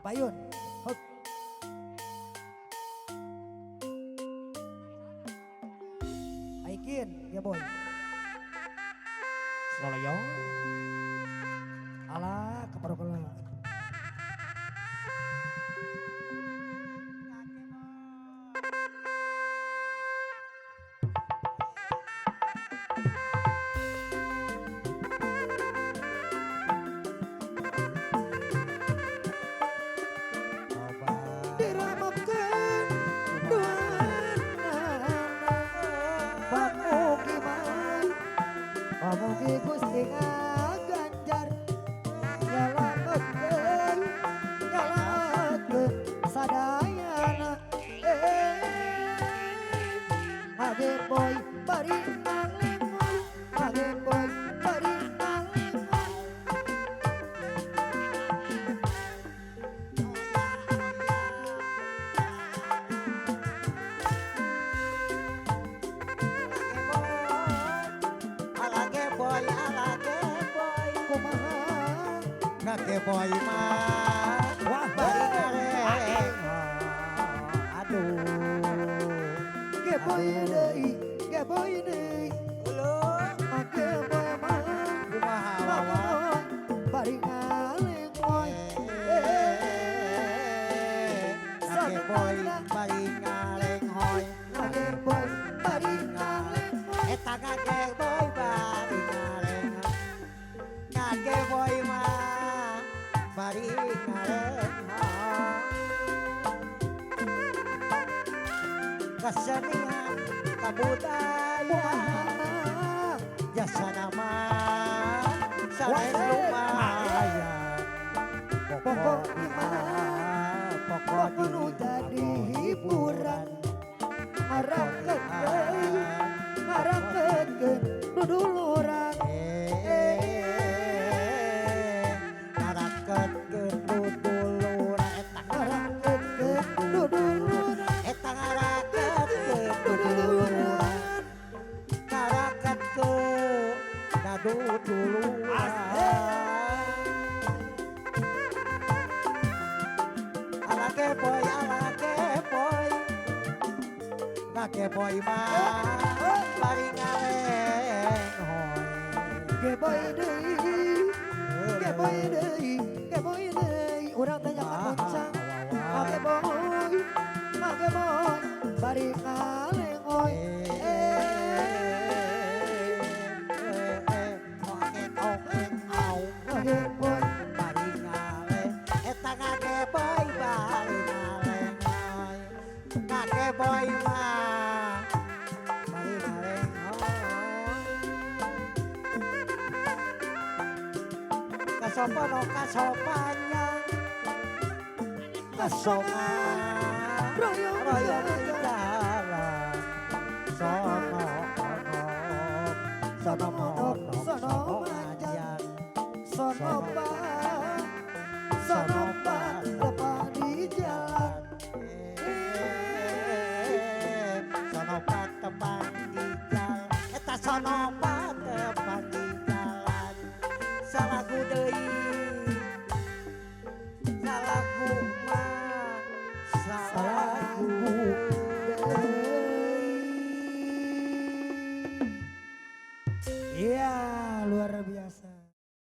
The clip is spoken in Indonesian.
Payun. Hop. Aikin, ya boy. Soloyo. Alah, keparokola. Diramakan dua Pamugi man Pamugi Gusti ngaganjar nyalametkeun sadayana Age boy bari nang limon Age boy bari nang limon Alage boy, kumaha ngake boy mah, wah bari ngareng, aduh, ge boy deui ge boy deui ulun, age boy mah kumaha Age wawa, boy bari ngaleng boy ngake boy bari ngareng hoy, Age boy bari ngaleng boy eta ngake boy bari ngareng, ngake boy mah, bari ngareng hoy. Kesenian kebudayaan kumaha jasa nama sales lumayan pokok imah pokok nu jadi hiburan ngarakeun deui ngarakeun duduluran ngarakeun duduluran eta ngarakeun duduluran eta ngarakeun duduluran ngarakeun duduluran alake boy ngake boy mah bari ngareng hoy ge boy deui ge boy deui ge boy deui urang teh nyakan muncang age boy bari ngaleng oy age boy bari ngareng eta ngake boy bari ngareng ngake boy mah bari ngareng kasopan kasopannya kasongan royong royong di jalan sono sono monok sono manjang sono